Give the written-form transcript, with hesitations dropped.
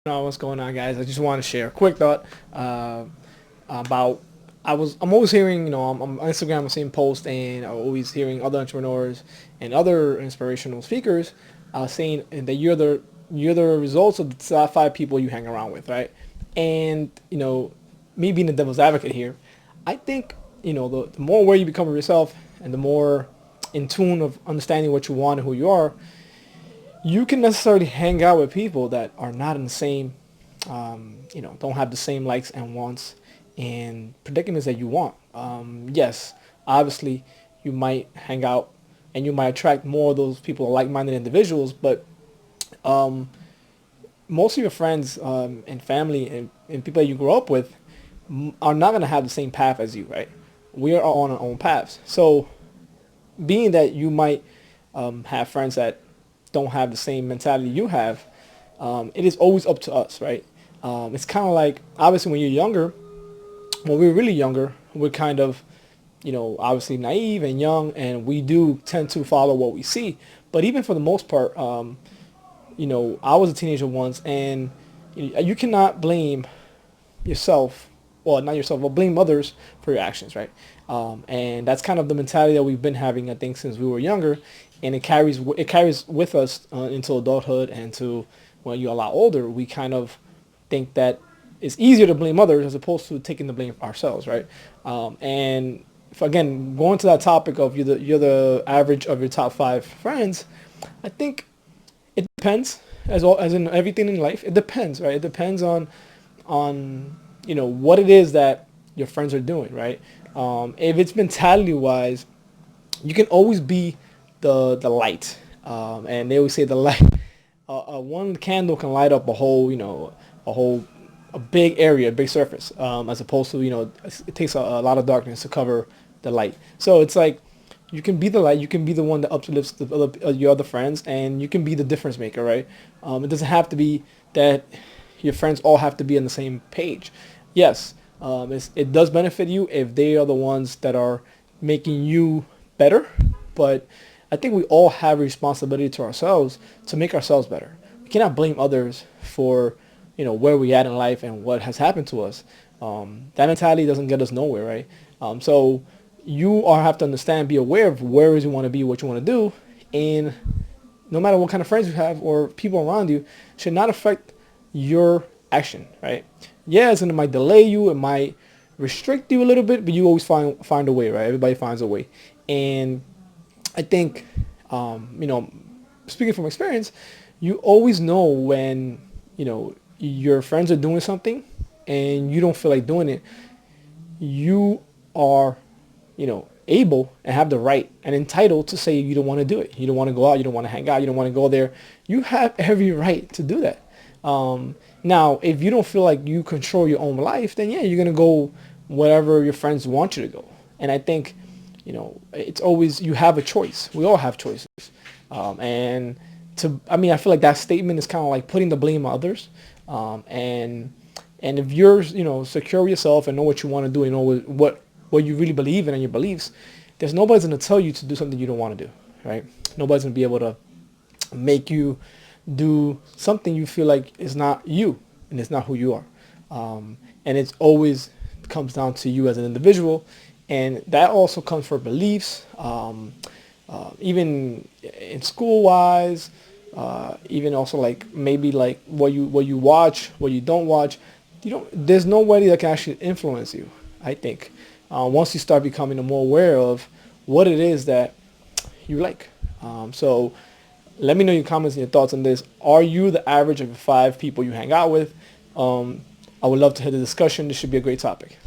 What's going on, guys? I just want to share a quick thought about I'm always hearing, I'm on Instagram, I'm seeing posts, and I'm always hearing other entrepreneurs and other inspirational speakers saying that you're the results of the top five people you hang around with, right? And me being the devil's advocate here, I think the more aware you become of yourself and the more in tune of understanding what you want and who you are, you can necessarily hang out with people that are not in the same, don't have the same likes and wants and predicaments that you want. Yes, obviously, you might hang out and you might attract more of those people, like-minded individuals, but um, most of your friends and family and people that you grew up with are not going to have the same path as you, right? We are all on our own paths. So being that you might have friends that don't have the same mentality you have, it is always up to us, right? It's kind of like, obviously, when you're younger, when we're really younger, we're kind of, obviously naive and young, and we do tend to follow what we see. But even for the most part, I was a teenager once, and you cannot blame yourself, well, not yourself, but blame others for your actions, right? And that's kind of the mentality that we've been having, I think, since we were younger, and it carries with us into adulthood and to when you're a lot older. We kind of think that it's easier to blame others as opposed to taking the blame ourselves, right? And if, again, going to that topic of you're the average of your top five friends, I think it depends, as in everything in life. It depends, right? It depends on what it is that your friends are doing, right? If it's mentality wise, you can always be the light, and they always say the light. One candle can light up a whole, a big area, a big surface, as opposed to it takes a lot of darkness to cover the light. So it's like you can be the light, you can be the one that uplifts your other friends, and you can be the difference maker, right? It doesn't have to be that your friends all have to be on the same page. Yes, it does benefit you if they are the ones that are making you better, but I think we all have a responsibility to ourselves to make ourselves better. We cannot blame others for where we at in life and what has happened to us. That mentality doesn't get us nowhere, right? So you all have to understand, be aware of where you want to be, what you want to do, and no matter what kind of friends you have or people around you, should not affect your action, right? Yes, and it might delay you, it might restrict you a little bit, but you always find a way, right? Everybody finds a way, and I think, speaking from experience, you always know when your friends are doing something and you don't feel like doing it. You are, able and have the right and entitled to say you don't want to do it. You don't want to go out. You don't want to hang out. You don't want to go there. You have every right to do that. Now, if you don't feel like you control your own life, then yeah, you're gonna go wherever your friends want you to go. And I think, it's always you have a choice. We all have choices, and I feel like that statement is kind of like putting the blame on others. And if you're, secure with yourself and know what you want to do, and know what you really believe in and your beliefs, there's nobody's gonna tell you to do something you don't want to do, right? Nobody's gonna be able to make you do something you feel like is not you and it's not who you are. And it's always comes down to you as an individual, and that also comes for beliefs, even in school wise, even also like maybe like what you watch, what you don't watch. There's nobody that can actually influence you, I think, once you start becoming more aware of what it is that you like. So let me know your comments and your thoughts on this. Are you the average of the five people you hang out with? I would love to hear the discussion. This should be a great topic.